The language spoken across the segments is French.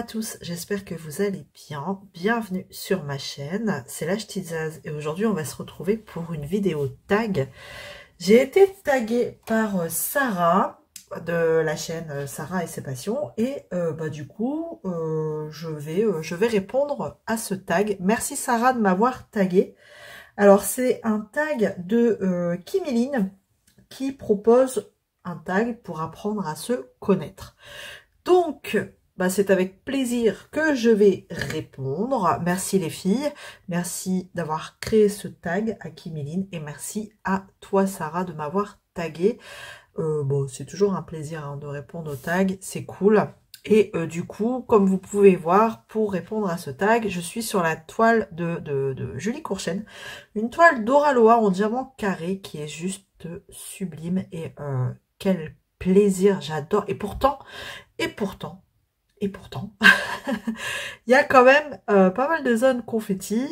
à tous, j'espère que vous allez bien. Bienvenue sur ma chaîne, c'est la Ch'tite Zaz et aujourd'hui on va se retrouver pour une vidéo tag. J'ai été taguée par Sarah de la chaîne Sarah et ses passions et du coup je vais répondre à ce tag. Merci Sarah de m'avoir taguée. Alors c'est un tag de Kimiline qui propose un tag pour apprendre à se connaître. Donc, c'est avec plaisir que je vais répondre. Merci les filles. Merci d'avoir créé ce tag à Kimiline. Et merci à toi, Sarah, de m'avoir tagué. C'est toujours un plaisir de répondre au tag. C'est cool. Et du coup, comme vous pouvez voir, pour répondre à ce tag, je suis sur la toile de Julie Courchaine. Une toile d'Oraloa en diamant carré qui est juste sublime. Et quel plaisir, j'adore. Et pourtant, il y a quand même pas mal de zones confetti,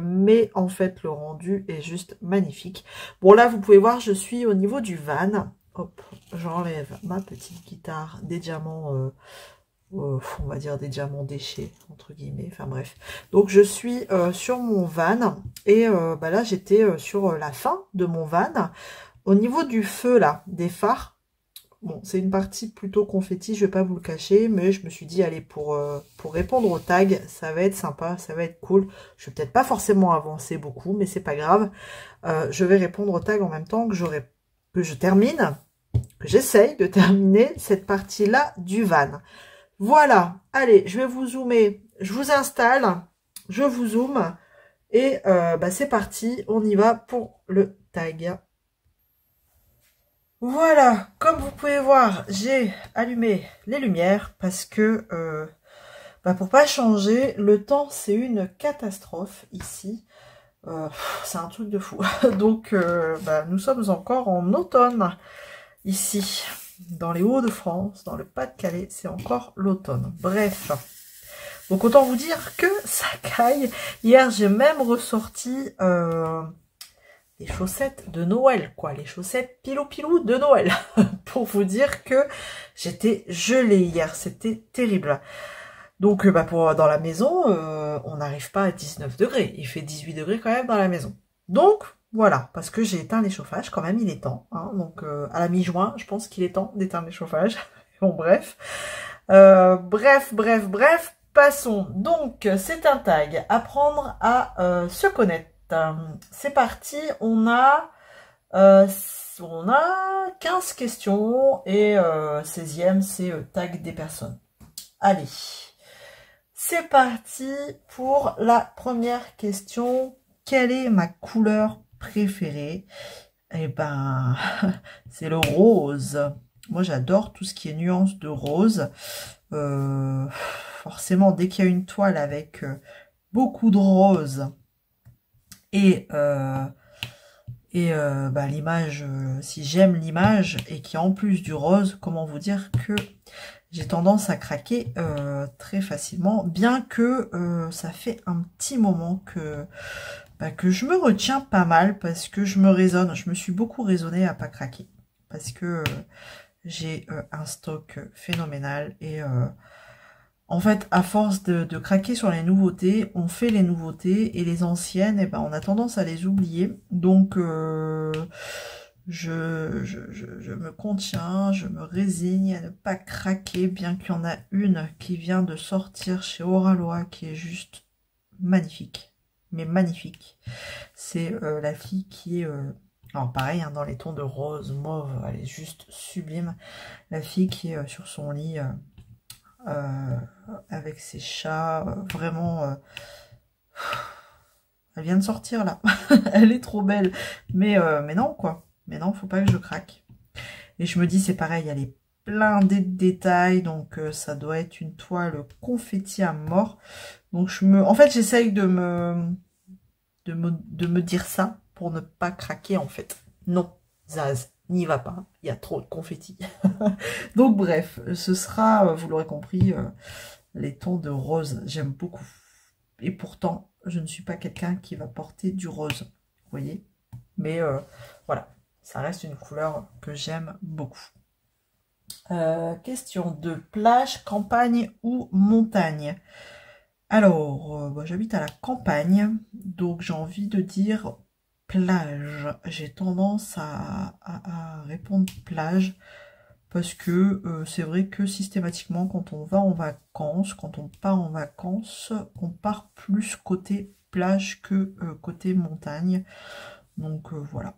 mais en fait le rendu est juste magnifique. Bon là vous pouvez voir, je suis au niveau du van. Hop, j'enlève ma petite guitare, des diamants, on va dire des diamants déchets, entre guillemets, enfin bref. Donc je suis sur mon van, et là j'étais sur la fin de mon van. Au niveau du feu là, des phares, bon, c'est une partie plutôt confetti, je vais pas vous le cacher, mais je me suis dit, allez, pour répondre au tag, ça va être sympa, ça va être cool. Je vais peut-être pas forcément avancer beaucoup, mais c'est pas grave. Je vais répondre au tag en même temps que je termine, que j'essaye de terminer cette partie-là du van. Voilà, allez, je vais vous zoomer, je vous installe, je vous zoome, et c'est parti, on y va pour le tag. Voilà, comme vous pouvez voir, j'ai allumé les lumières parce que, pour pas changer, le temps c'est une catastrophe ici. C'est un truc de fou. Donc, nous sommes encore en automne ici, dans les Hauts-de-France, dans le Pas-de-Calais, c'est encore l'automne. Bref, donc autant vous dire que ça caille. Hier, j'ai même ressorti les chaussettes de Noël, quoi, les chaussettes pilou-pilou de Noël, pour vous dire que j'étais gelée hier, c'était terrible. Donc, dans la maison, on n'arrive pas à 19 degrés, il fait 18 degrés quand même dans la maison. Donc, voilà, parce que j'ai éteint les chauffages, quand même, il est temps, hein, donc à la mi-juin, je pense qu'il est temps d'éteindre les chauffages. Bon, bref. Bref, passons. Donc, c'est un tag, apprendre à se connaître. C'est parti, on a 15 questions et 16e c'est tag des personnes. Allez, c'est parti pour la première question. Quelle est ma couleur préférée? Eh ben, c'est le rose. Moi j'adore tout ce qui est nuance de rose. Forcément, dès qu'il y a une toile avec beaucoup de rose, et l'image, si j'aime l'image et qu'il y a en plus du rose, comment vous dire que j'ai tendance à craquer très facilement, bien que ça fait un petit moment que je me retiens pas mal parce que je me suis beaucoup raisonnée à pas craquer parce que j'ai un stock phénoménal et en fait, à force de craquer sur les nouveautés, on fait les nouveautés et les anciennes, on a tendance à les oublier. Donc, je me contiens, je me résigne à ne pas craquer, bien qu'il y en a une qui vient de sortir chez Oraloa qui est juste magnifique. Mais magnifique. C'est la fille qui est... alors pareil, dans les tons de rose, mauve, elle est juste sublime. La fille qui est sur son lit... avec ses chats, vraiment elle vient de sortir là. Elle est trop belle, mais non quoi, mais non, faut pas que je craque. Et je me dis c'est pareil, elle est blindée de détails, donc ça doit être une toile confetti à mort. Donc en fait j'essaye de me dire ça pour ne pas craquer en fait. Non, Zaz, n'y va pas, il y a trop de confetti. Donc bref, ce sera, vous l'aurez compris, les tons de rose, j'aime beaucoup. Et pourtant, je ne suis pas quelqu'un qui va porter du rose, vous voyez. Mais voilà, ça reste une couleur que j'aime beaucoup. Question de plage, campagne ou montagne. Alors, bah, j'habite à la campagne, donc j'ai envie de dire plage. J'ai tendance à répondre plage parce que c'est vrai que systématiquement, quand on va en vacances, quand on part en vacances, on part plus côté plage que côté montagne. Donc voilà,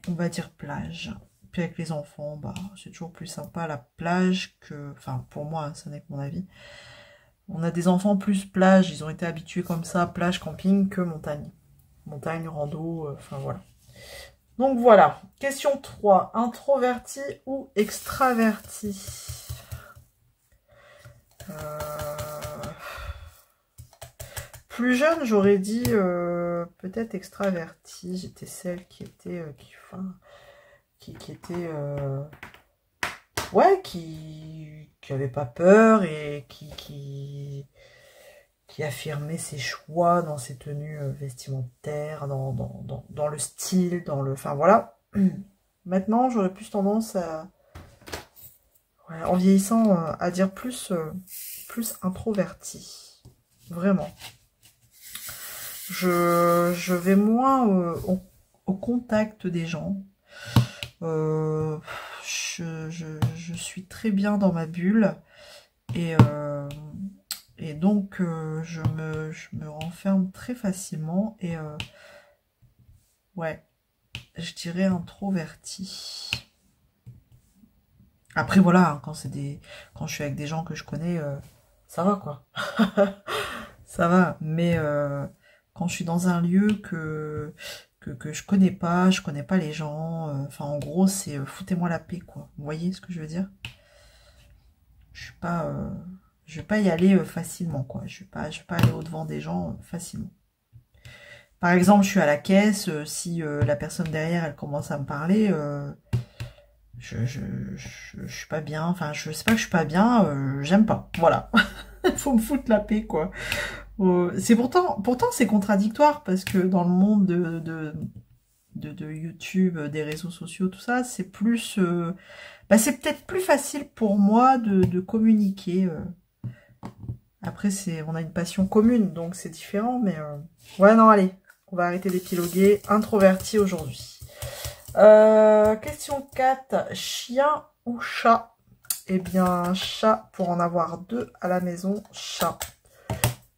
on va dire plage. Puis avec les enfants, bah, c'est toujours plus sympa la plage que... Enfin, pour moi, hein, ça n'est que mon avis. On a des enfants plus plage, ils ont été habitués comme ça, plage, camping, que montagne. Montagne, rando, enfin voilà. Donc voilà, question 3. Introverti ou extraverti? Plus jeune, j'aurais dit peut-être extraverti. J'étais celle qui était... qui était... ouais, qui avait pas peur et qui affirmait ses choix dans ses tenues vestimentaires, dans le style, dans le... Enfin, voilà. Maintenant, j'aurais plus tendance à... Ouais, en vieillissant, à dire plus introverti. Vraiment. Je vais moins au contact des gens. Je suis très bien dans ma bulle. Et donc, je me renferme très facilement. Et ouais, je dirais introverti. Après, voilà, hein, quand je suis avec des gens que je connais, ça va, quoi. Ça va. Mais quand je suis dans un lieu que je connais pas les gens, enfin, en gros, c'est foutez-moi la paix, quoi. Vous voyez ce que je veux dire? Je vais pas y aller facilement, quoi. Je vais pas aller au-devant des gens facilement. Par exemple, je suis à la caisse, si la personne derrière, elle commence à me parler, je suis pas bien. Enfin, je sais pas que je suis pas bien, j'aime pas. Voilà. Faut me foutre la paix, quoi. C'est pourtant c'est contradictoire parce que dans le monde de YouTube, des réseaux sociaux, tout ça, c'est plus... bah, c'est peut-être plus facile pour moi de communiquer. Après, on a une passion commune, donc c'est différent, mais... Ouais, non, allez, on va arrêter d'épiloguer. Introverti aujourd'hui. Question 4. Chien ou chat? Eh bien, chat, pour en avoir 2 à la maison, chat.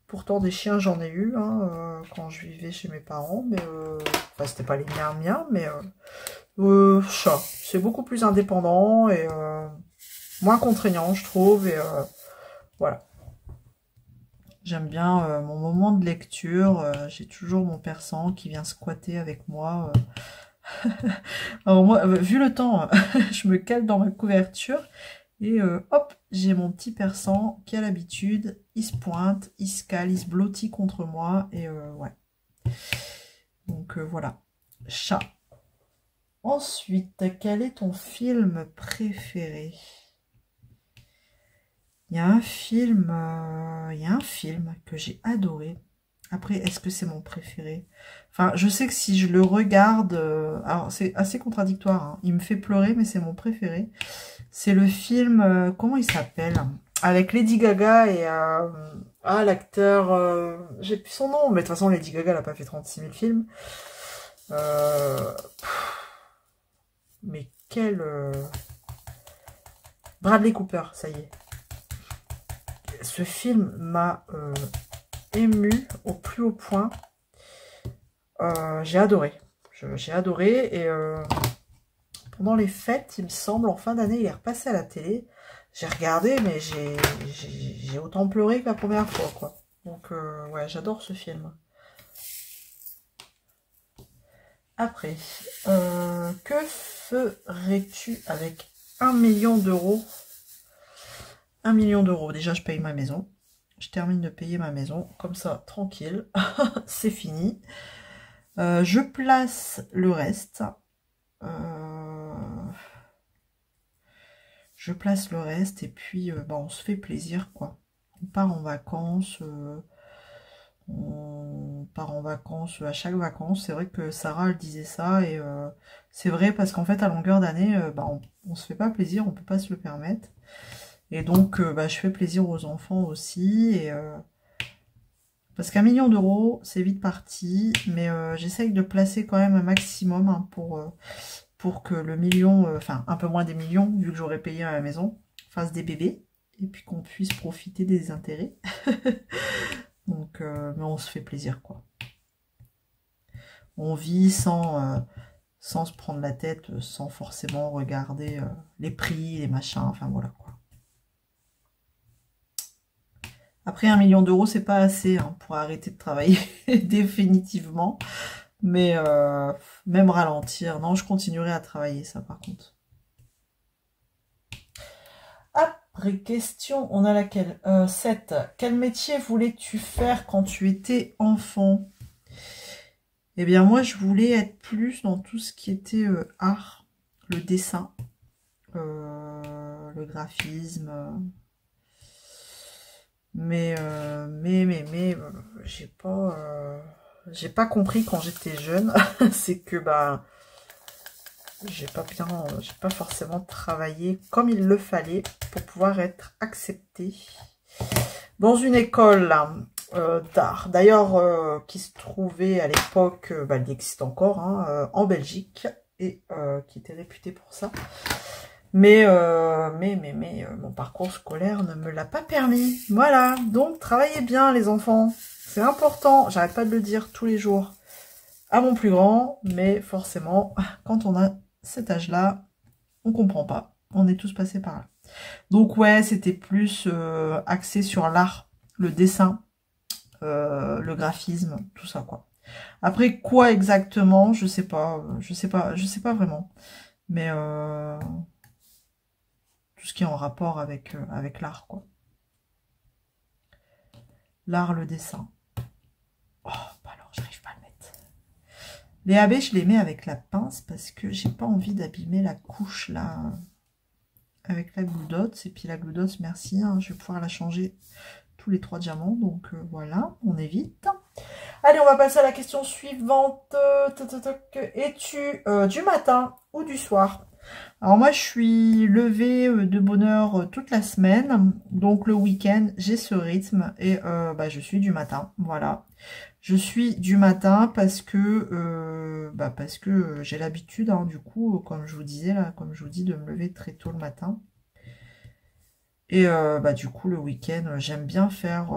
Pourtant, des chiens, j'en ai eu hein, quand je vivais chez mes parents, mais... Enfin, c'était pas les miens, mais... chat. C'est beaucoup plus indépendant et moins contraignant, je trouve, et voilà. J'aime bien mon moment de lecture. J'ai toujours mon persan qui vient squatter avec moi. Alors moi, vu le temps, je me cale dans ma couverture. Et hop, j'ai mon petit persan qui a l'habitude. Il se pointe, il se cale, il se blottit contre moi. Et ouais. Donc voilà. Chat. Ensuite, quel est ton film préféré? Il y a un film que j'ai adoré. Après, est-ce que c'est mon préféré? Enfin, je sais que si je le regarde... alors, c'est assez contradictoire. Hein. Il me fait pleurer, mais c'est mon préféré. C'est le film... comment il s'appelle? Avec Lady Gaga et... l'acteur... j'ai plus son nom. Mais de toute façon, Lady Gaga, elle n'a pas fait 36 000 films. Mais quel... Bradley Cooper, ça y est. Ce film m'a ému au plus haut point. J'ai adoré. J'ai adoré et pendant les fêtes, il me semble, en fin d'année, il est repassé à la télé. J'ai regardé, mais j'ai autant pleuré que la première fois, quoi. Donc, ouais, j'adore ce film. Après, que ferais-tu avec 1 million d'euros? 1 million d'euros. Déjà, je paye ma maison. Je termine de payer ma maison. Comme ça, tranquille. C'est fini. Je place le reste. Je place le reste et puis bah, on se fait plaisir, quoi. On part en vacances. On part en vacances à chaque vacances. C'est vrai que Sarah, elle disait ça, et c'est vrai parce qu'en fait, à longueur d'année, on se fait pas plaisir, on peut pas se le permettre. Et donc, je fais plaisir aux enfants aussi, et parce qu'1 million d'euros, c'est vite parti, mais j'essaye de placer quand même un maximum hein, pour que le million, enfin un peu moins des millions, vu que j'aurais payé à la maison, fasse des bébés, et puis qu'on puisse profiter des intérêts. Donc, mais on se fait plaisir, quoi. On vit sans se prendre la tête, sans forcément regarder les prix, les machins, enfin voilà, quoi. Après, 1 million d'euros, c'est pas assez hein, pour arrêter de travailler définitivement. Mais même ralentir, non, je continuerai à travailler, ça par contre. Après, question, on a laquelle 7. Quel métier voulais-tu faire quand tu étais enfant? Eh bien, moi, je voulais être plus dans tout ce qui était art, le dessin, le graphisme. Mais j'ai pas compris quand j'étais jeune. C'est que, j'ai pas forcément travaillé comme il le fallait pour pouvoir être acceptée dans une école d'art. D'ailleurs, qui se trouvait à l'époque, elle existe encore, hein, en Belgique, et qui était réputée pour ça. Mais mon parcours scolaire ne me l'a pas permis. Voilà, donc travaillez bien les enfants. C'est important, j'arrête pas de le dire tous les jours à mon plus grand, mais forcément, quand on a cet âge-là, on comprend pas. On est tous passés par là. Donc ouais, c'était plus axé sur l'art, le dessin, le graphisme, tout ça quoi. Après quoi exactement, je sais pas vraiment. Mais tout ce qui est en rapport avec l'art quoi. L'art, le dessin. Oh, alors j'arrive pas à le mettre. Les AB, je les mets avec la pince parce que j'ai pas envie d'abîmer la couche là avec la goudotte. Et puis la goudotte, merci, hein, je vais pouvoir la changer tous les 3 diamants. Donc voilà, on évite. Allez, on va passer à la question suivante. Es-tu du matin ou du soir? Alors moi, je suis levée de bonne heure toute la semaine. Donc le week-end, j'ai ce rythme et je suis du matin. Voilà. Je suis du matin parce que j'ai l'habitude, hein, du coup, comme je vous disais là, comme je vous dis, de me lever très tôt le matin. Et du coup, le week-end, j'aime bien faire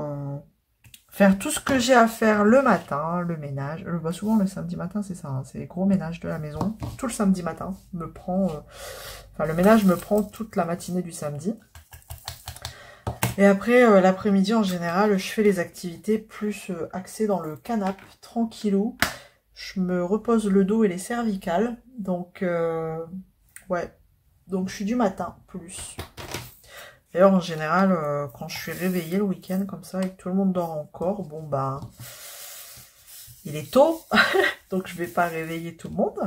tout ce que j'ai à faire le matin, le ménage. Souvent le samedi matin, c'est ça, hein, c'est les gros ménages de la maison. Tout le samedi matin me prend, le ménage me prend toute la matinée du samedi. Et après, l'après-midi, en général, je fais les activités plus axées dans le canapé, tranquillou. Je me repose le dos et les cervicales. Donc, ouais. Donc, je suis du matin, plus. D'ailleurs, en général, quand je suis réveillée le week-end, comme ça, et que tout le monde dort encore, bon, il est tôt. Donc, je vais pas réveiller tout le monde.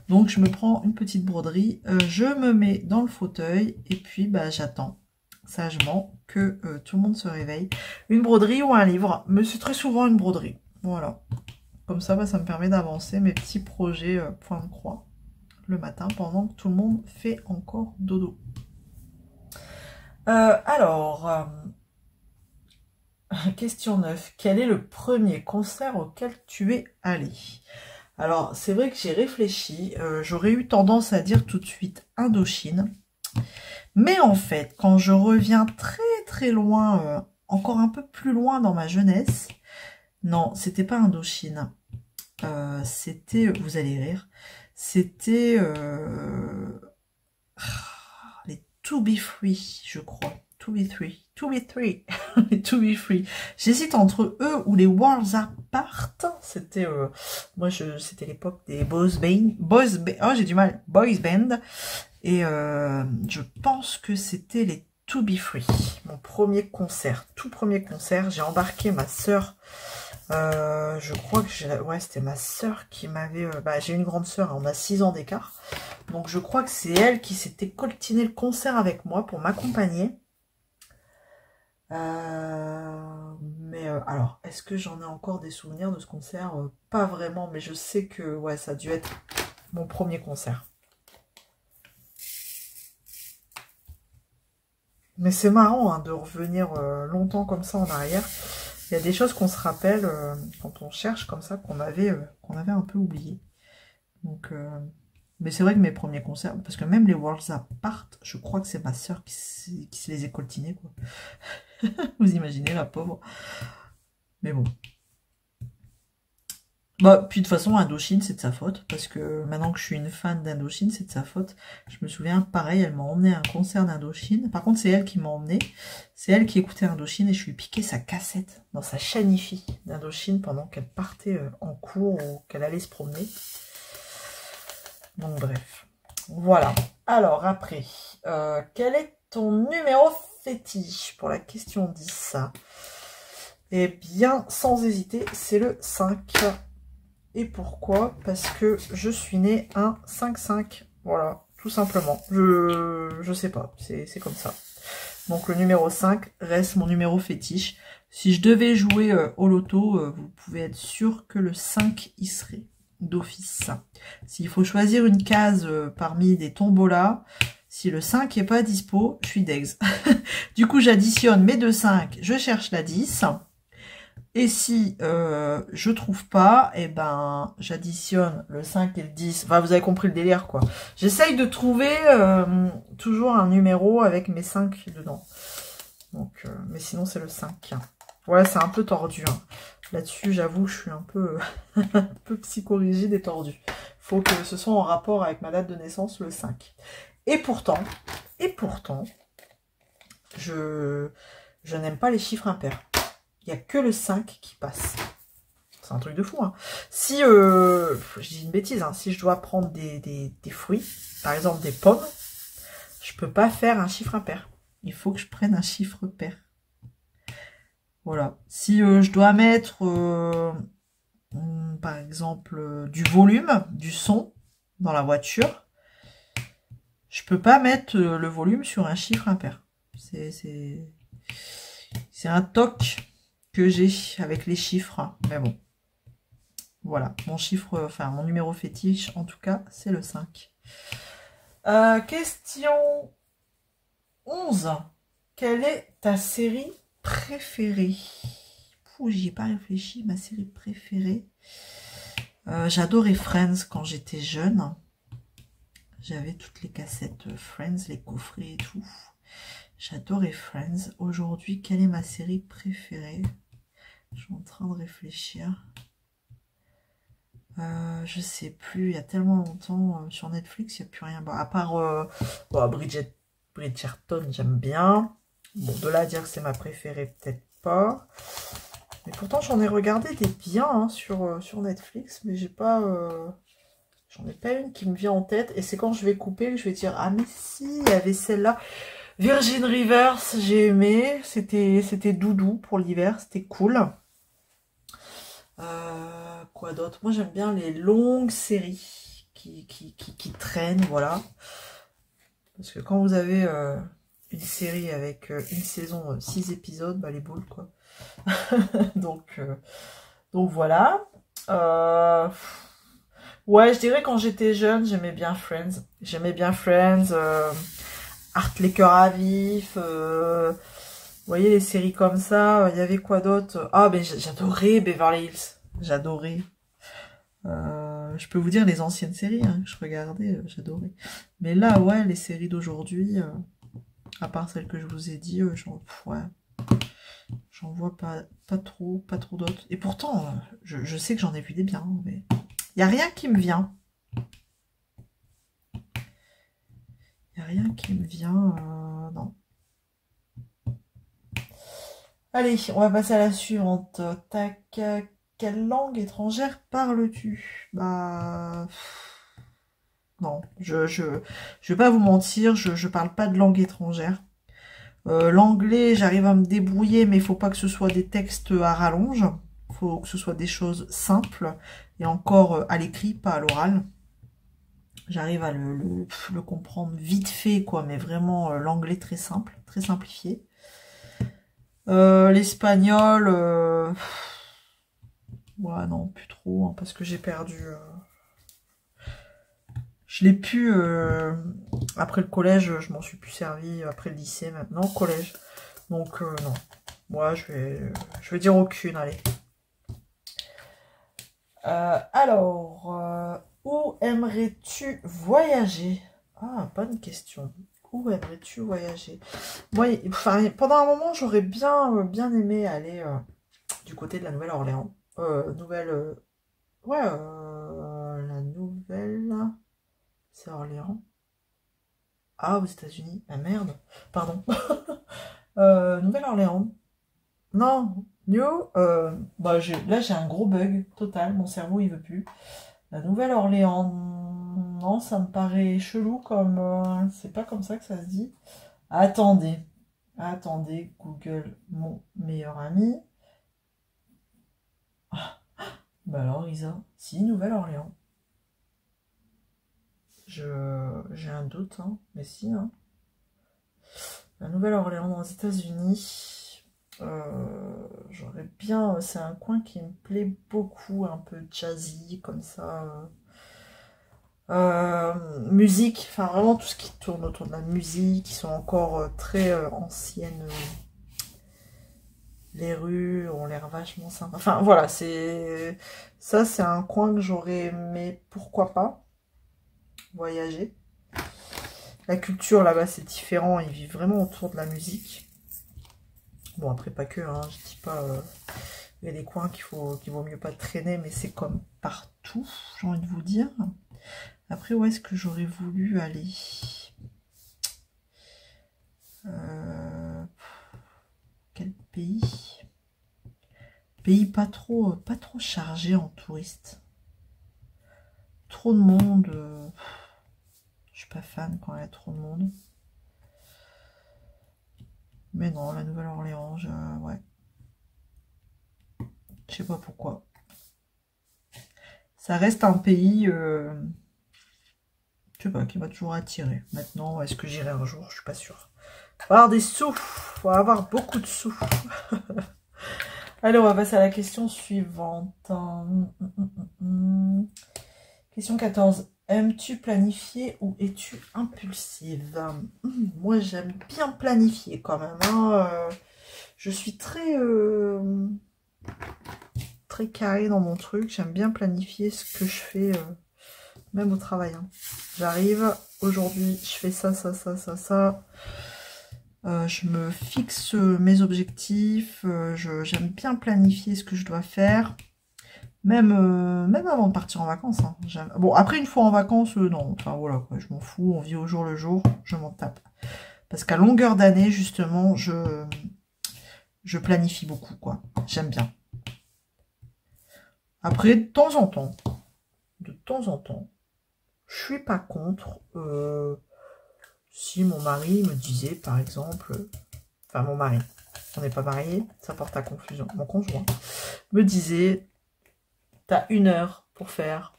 Donc, je me prends une petite broderie. Je me mets dans le fauteuil. Et puis, j'attends sagement que tout le monde se réveille. Une broderie ou un livre, mais c'est très souvent une broderie. Voilà. Comme ça, ça me permet d'avancer mes petits projets point de croix le matin pendant que tout le monde fait encore dodo. Question 9. Quel est le premier concert auquel tu es allé? Alors, c'est vrai que j'ai réfléchi. J'aurais eu tendance à dire tout de suite Indochine. Mais en fait, quand je reviens très très loin, encore un peu plus loin dans ma jeunesse, non, c'était pas Indochine. C'était, vous allez rire, c'était les To Be Free, je crois. To Be Free. Les To Be Free. J'hésite entre eux ou les Worlds Apart. C'était, c'était l'époque des Boys Band. Et je pense que c'était les To Be Free. Mon premier concert, tout premier concert. J'ai embarqué ma sœur. Je crois que c'était ma sœur qui m'avait... j'ai une grande sœur, on a 6 ans d'écart. Donc je crois que c'est elle qui s'était coltiné le concert avec moi pour m'accompagner. Alors, est-ce que j'en ai encore des souvenirs de ce concert? Pas vraiment, mais je sais que ouais, ça a dû être mon premier concert. Mais c'est marrant hein, de revenir longtemps comme ça en arrière. Il y a des choses qu'on se rappelle quand on cherche comme ça, qu'on avait un peu oublié. Donc, mais c'est vrai que mes premiers concerts, parce que même les Worlds Apart, je crois que c'est ma soeur qui se les est coltinés, quoi. Vous imaginez, la pauvre. Mais bon. Bah, puis de toute façon, Indochine, c'est de sa faute. Parce que maintenant que je suis une fan d'Indochine, c'est de sa faute. Je me souviens, pareil, elle m'a emmené à un concert d'Indochine. Par contre, c'est elle qui m'a emmené. C'est elle qui écoutait Indochine et je lui ai piqué sa cassette dans sa chaîne hi-fi d'Indochine pendant qu'elle partait en cours ou qu'elle allait se promener. Donc bref. Voilà. Alors après, quel est ton numéro fétiche pour la question 10? Eh bien, sans hésiter, c'est le 5. Et pourquoi? Parce que je suis née un 5-5. Voilà, tout simplement. Je sais pas, c'est comme ça. Donc le numéro 5 reste mon numéro fétiche. Si je devais jouer au loto, vous pouvez être sûr que le 5 y serait d'office. S'il faut choisir une case parmi des tombolas, si le 5 n'est pas dispo, je suis d'ex. Du coup, j'additionne mes deux 5, je cherche la 10. Et si je trouve pas, eh ben j'additionne le 5 et le 10. Enfin, vous avez compris le délire, quoi. J'essaye de trouver toujours un numéro avec mes 5 dedans. Donc, mais sinon, c'est le 5. Ouais, c'est un peu tordu. Hein. Là-dessus, j'avoue, je suis un peu, un peu psychorigide et tordu. Faut que ce soit en rapport avec ma date de naissance, le 5. Et pourtant, je n'aime pas les chiffres impairs. Il n'y a que le 5 qui passe. C'est un truc de fou. Hein. Si, je dis une bêtise, hein, si je dois prendre des fruits, par exemple des pommes, je peux pas faire un chiffre impair. Il faut que je prenne un chiffre pair. Voilà. Si je dois mettre, par exemple, du volume, du son dans la voiture, je peux pas mettre le volume sur un chiffre impair. C'est un toc que j'ai avec les chiffres, mais bon. Voilà, mon chiffre, enfin mon numéro fétiche, en tout cas, c'est le 5. Question 11. Quelle est ta série préférée? J'y ai pas réfléchi, ma série préférée. J'adorais Friends quand j'étais jeune. J'avais toutes les cassettes Friends, les coffrets et tout. J'adorais Friends. Aujourd'hui, quelle est ma série préférée? Je suis en train de réfléchir. Je sais plus, il y a tellement longtemps sur Netflix, il n'y a plus rien. Bon, à part Bridgerton, j'aime bien. Bon, de là à dire que c'est ma préférée, peut-être pas. Mais pourtant, j'en ai regardé des biens hein, sur Netflix, mais j'ai pas... J'en ai pas une qui me vient en tête. Et c'est quand je vais couper que je vais dire, ah mais si, il y avait celle-là. Virgin Rivers, j'ai aimé. C'était doudou pour l'hiver, c'était cool. Quoi d'autre? Moi j'aime bien les longues séries qui traînent, voilà. Parce que quand vous avez une série avec une saison, 6 épisodes, bah les boules quoi. donc voilà. Ouais, je dirais quand j'étais jeune, j'aimais bien Friends. J'aimais bien Friends, Art les cœurs à vif, vous voyez les séries comme ça. Il y avait quoi d'autre? Ah ben j'adorais Beverly Hills. J'adorais. Je peux vous dire les anciennes séries hein, que je regardais, j'adorais. Mais là, ouais, les séries d'aujourd'hui, à part celles que je vous ai dit, j'en vois pas trop d'autres. Et pourtant, je sais que j'en ai vu des biens, mais il n'y a rien qui me vient. Il n'y a rien qui me vient, non. Allez, on va passer à la suivante. Tac. Quelle langue étrangère parles-tu? Bah... Non, je vais pas vous mentir, je parle pas de langue étrangère. L'anglais, j'arrive à me débrouiller, mais il faut pas que ce soit des textes à rallonge. Il faut que ce soit des choses simples. Et encore à l'écrit, pas à l'oral. J'arrive à le comprendre vite fait, quoi, mais vraiment l'anglais très simple, très simplifié. L'espagnol, ouais, non, plus trop, hein, parce que j'ai perdu. Je l'ai pu, après le collège, je m'en suis plus servi, après le lycée, maintenant, collège. Donc, non. Moi, je vais dire aucune, allez. Alors, où aimerais-tu voyager? Ah, bonne question. Où aimerais-tu voyager? Moi, enfin, pendant un moment, j'aurais bien aimé aller du côté de la Nouvelle-Orléans. Ouais, la Nouvelle... C'est Orléans. Ah, aux États-Unis. Ah, merde. Pardon. Nouvelle-Orléans. Non, bah, là, j'ai un gros bug total. Mon cerveau, il veut plus. La Nouvelle-Orléans. Non, ça me paraît chelou comme... c'est pas comme ça que ça se dit. Attendez. Attendez, Google, mon meilleur ami. Ah, bah alors, Isa. Si, Nouvelle-Orléans. J'ai un doute, hein. Mais si, hein. La Nouvelle-Orléans dans les États-Unis. J'aurais bien. C'est un coin qui me plaît beaucoup, un peu jazzy, comme ça. Musique, enfin vraiment tout ce qui tourne autour de la musique, qui sont encore très anciennes. Les rues ont l'air vachement sympas. Enfin voilà, c'est un coin que j'aurais aimé, pourquoi pas, voyager. La culture là-bas c'est différent, ils vivent vraiment autour de la musique. Bon après pas que, hein, je dis pas, il y a des coins qu'il vaut mieux pas traîner, mais c'est comme partout, j'ai envie de vous dire. Après où est-ce que j'aurais voulu aller? Quel pays? Pays pas trop chargé en touristes. Trop de monde. Je suis pas fan quand il y a trop de monde. Mais non, la Nouvelle-Orléans, ouais. Je sais pas pourquoi. Ça reste un pays, je sais pas, qui m'a toujours attiré. Maintenant, est-ce que j'irai un jour? Je suis pas sûre. Faut avoir des sous. Faut avoir beaucoup de sous. Allez, on va passer à la question suivante. Question 14. Aimes-tu planifier ou es-tu impulsive? Moi, j'aime bien planifier quand même. Hein. Je suis très carré dans mon truc. J'aime bien planifier ce que je fais, même au travail. Hein. J'arrive, aujourd'hui, je fais ça, ça, ça, ça, ça. Je me fixe mes objectifs. J'aime bien planifier ce que je dois faire. Même avant de partir en vacances. Hein. Bon, après, une fois en vacances, non. Enfin, voilà, quoi, je m'en fous. On vit au jour le jour. Je m'en tape. Parce qu'à longueur d'année, justement, je planifie beaucoup, quoi. J'aime bien. Après, de temps en temps, je suis pas contre. Si mon mari me disait, par exemple... Enfin, mon mari. On n'est pas mariés. Ça porte à confusion. Mon conjoint me disait... T'as 1 heure pour faire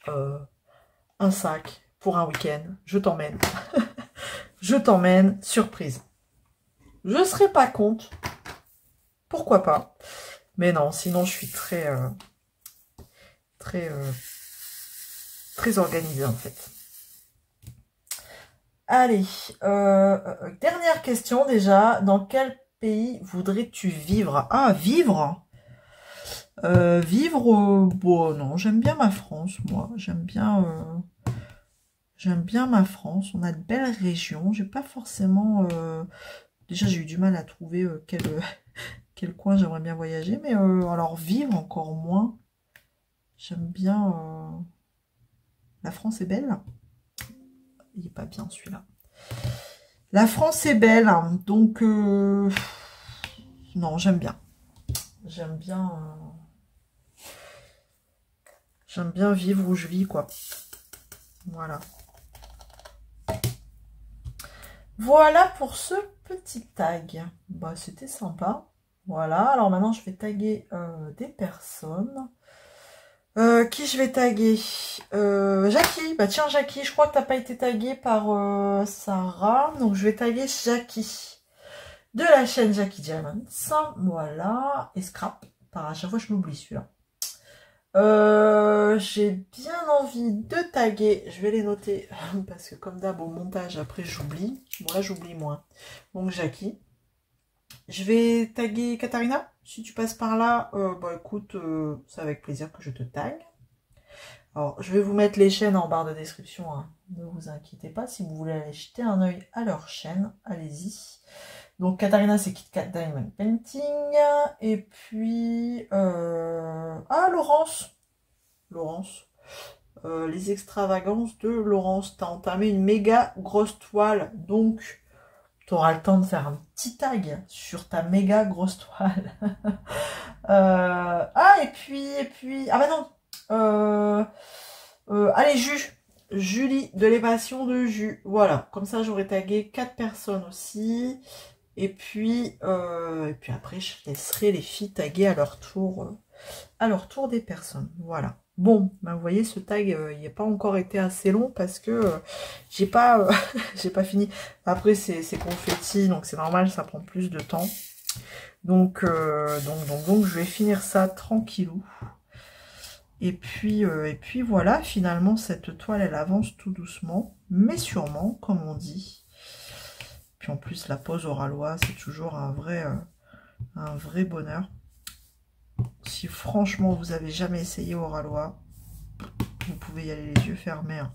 un sac pour un week-end. Je t'emmène. Je t'emmène. Surprise. Je ne serais pas contre. Pourquoi pas. Mais non, sinon je suis très organisée en fait. Allez. Dernière question déjà. Dans quel pays voudrais-tu vivre? Ah, vivre? Bon, non, j'aime bien ma France, moi. J'aime bien ma France. On a de belles régions. J'ai pas forcément... déjà, j'ai eu du mal à trouver quel coin j'aimerais bien voyager. Mais alors, vivre encore moins. J'aime bien... La France est belle. Il est pas bien, celui-là. La France est belle. Hein, donc, non, j'aime bien. J'aime bien vivre où je vis, quoi. Voilà. Voilà pour ce petit tag. Bah, c'était sympa. Voilà. Alors maintenant, je vais taguer des personnes. Qui je vais taguer? Jackie. Bah tiens, Jackie, je crois que t'as pas été taguée par Sarah. Donc, je vais taguer Jackie. de la chaîne Jackie Diamonds. Voilà, et Scrap. À chaque fois je m'oublie celui-là. J'ai bien envie de taguer, je vais les noter parce que comme d'hab au montage après j'oublie. Bon là j'oublie moins. Donc Jackie. Je vais taguer Katharina. Si tu passes par là, bah écoute, c'est avec plaisir que je te tague. Alors je vais vous mettre les chaînes en barre de description, hein. Ne vous inquiétez pas. Si vous voulez aller jeter un œil à leur chaîne, allez-y. Donc Katharina c'est KitKat Diamond Painting. Et puis Laurence. Les extravagances de Laurence. T'as entamé une méga grosse toile. Donc tu auras le temps de faire un petit tag sur ta méga grosse toile. Et puis. Ah bah non. Allez, Julie de l'évasion de Jus. Voilà. Comme ça j'aurais tagué 4 personnes aussi. Et puis après, je laisserai les filles taguer à leur tour des personnes. Voilà. Bon, ben vous voyez, ce tag, il n'a pas encore été assez long parce que j'ai pas, j'ai pas fini. Après, c'est confetti, donc c'est normal, ça prend plus de temps. Donc, je vais finir ça tranquillou. Et puis voilà, finalement, cette toile, elle avance tout doucement, mais sûrement, comme on dit. Puis en plus, la pose au râlois, c'est toujours un vrai bonheur. Si franchement, vous avez jamais essayé au râlois, vous pouvez y aller les yeux fermés. Hein.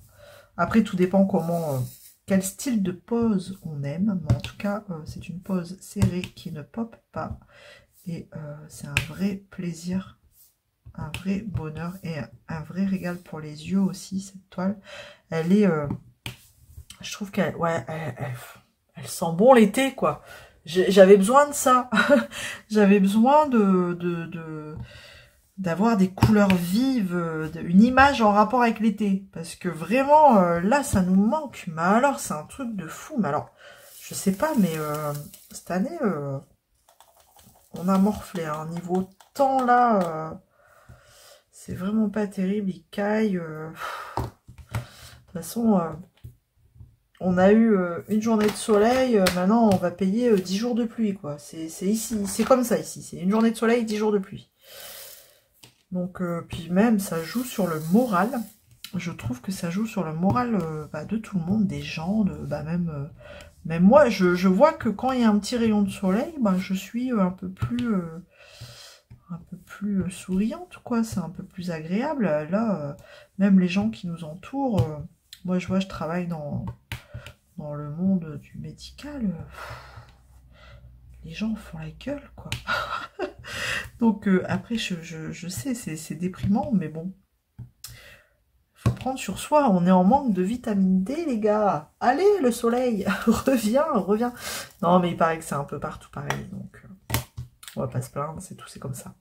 Après, tout dépend quel style de pose on aime. Mais en tout cas, c'est une pose serrée qui ne pop pas. Et c'est un vrai plaisir, un vrai bonheur et un vrai régal pour les yeux aussi, cette toile. Elle est... je trouve qu'elle... Ouais, elle sent bon l'été, quoi. J'avais besoin de ça. J'avais besoin d'avoir des couleurs vives, une image en rapport avec l'été. Parce que vraiment, là, ça nous manque. Mais alors, c'est un truc de fou. Mais alors, je sais pas, mais cette année, on a morflé. Hein. Niveau temps, là, c'est vraiment pas terrible. Il caille. De toute façon... on a eu une journée de soleil, maintenant on va payer 10 jours de pluie, quoi. C'est ici, c'est comme ça ici, c'est une journée de soleil, 10 jours de pluie. Donc, puis même, ça joue sur le moral. Je trouve que ça joue sur le moral de tout le monde, des gens, même moi, je vois que quand il y a un petit rayon de soleil, je suis un peu plus souriante, quoi. C'est un peu plus agréable. Là, même les gens qui nous entourent, moi je vois, je travaille dans le monde du médical, les gens font la gueule, quoi. Donc après, je sais, c'est déprimant, mais bon. Faut prendre sur soi, on est en manque de vitamine D, les gars. Allez, le soleil, reviens. Non, mais il paraît que c'est un peu partout pareil, donc on va pas se plaindre, c'est tout, c'est comme ça.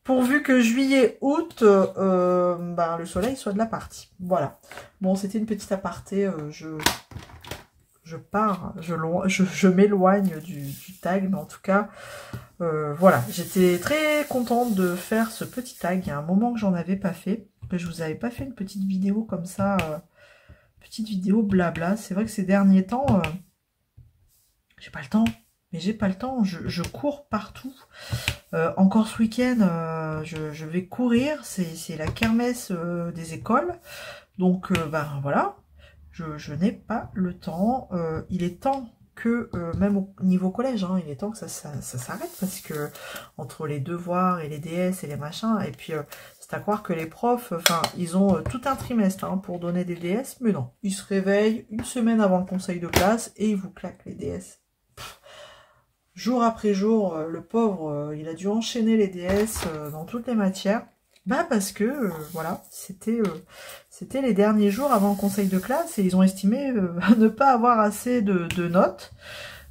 Pourvu que juillet, août, le soleil soit de la partie. Voilà. Bon, c'était une petite aparté, je m'éloigne du tag, mais en tout cas, voilà, j'étais très contente de faire ce petit tag. Il y a un moment que j'en avais pas fait, que je vous avais pas fait une petite vidéo comme ça, petite vidéo blabla. C'est vrai que ces derniers temps, j'ai pas le temps, mais j'ai pas le temps, je cours partout. Encore ce week-end, je vais courir, c'est la kermesse des écoles, donc voilà. Je n'ai pas le temps. Il est temps que, même au niveau collège, hein, il est temps que ça s'arrête parce que entre les devoirs et les DS et les machins, et puis c'est à croire que les profs, ils ont tout un trimestre hein, pour donner des DS, mais non. Ils se réveillent une semaine avant le conseil de classe et ils vous claquent les DS. Jour après jour, le pauvre, il a dû enchaîner les DS dans toutes les matières. Parce que, voilà, c'était les derniers jours avant le conseil de classe et ils ont estimé ne pas avoir assez de notes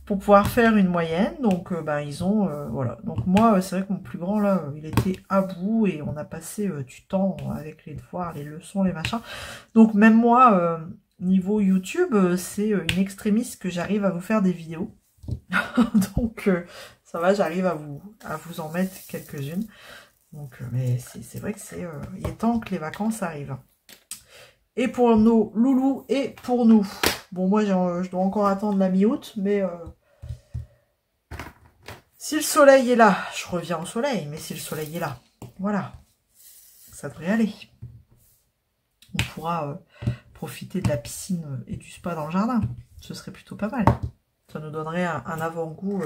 pour pouvoir faire une moyenne. Donc, ils ont, voilà. Donc moi, c'est vrai que mon plus grand, là, il était à bout et on a passé du temps avec les devoirs, les leçons, les machins. Donc, même moi, niveau YouTube, c'est une extrémiste que j'arrive à vous faire des vidéos. Donc, ça va, j'arrive à vous en mettre quelques-unes. Donc, mais c'est vrai que il est temps que les vacances arrivent. Et pour nos loulous et pour nous. Bon, moi, je dois encore attendre la mi-août, mais Si le soleil est là, je reviens au soleil, mais si le soleil est là, voilà, ça devrait aller. On pourra profiter de la piscine et du spa dans le jardin. Ce serait plutôt pas mal. Ça nous donnerait un avant-goût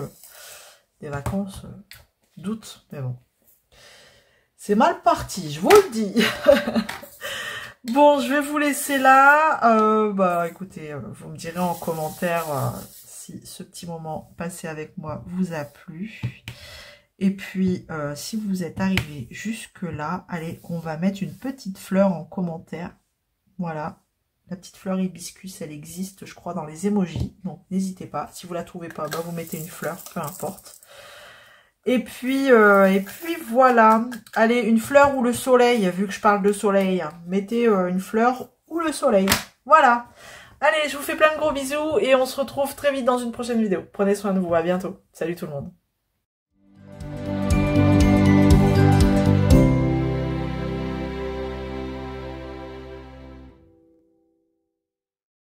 des vacances d'août, mais bon. C'est mal parti, je vous le dis. Bon, je vais vous laisser là. Bah, écoutez, vous me direz en commentaire si ce petit moment passé avec moi vous a plu. Et puis, si vous êtes arrivé jusque là, allez, on va mettre une petite fleur en commentaire. Voilà, la petite fleur hibiscus, elle existe, je crois, dans les emojis. Donc, n'hésitez pas. Si vous la trouvez pas, bah, vous mettez une fleur, peu importe. Et puis voilà. Allez, une fleur ou le soleil, vu que je parle de soleil. Mettez une fleur ou le soleil. Voilà. Allez, je vous fais plein de gros bisous et on se retrouve très vite dans une prochaine vidéo. Prenez soin de vous, à bientôt. Salut tout le monde.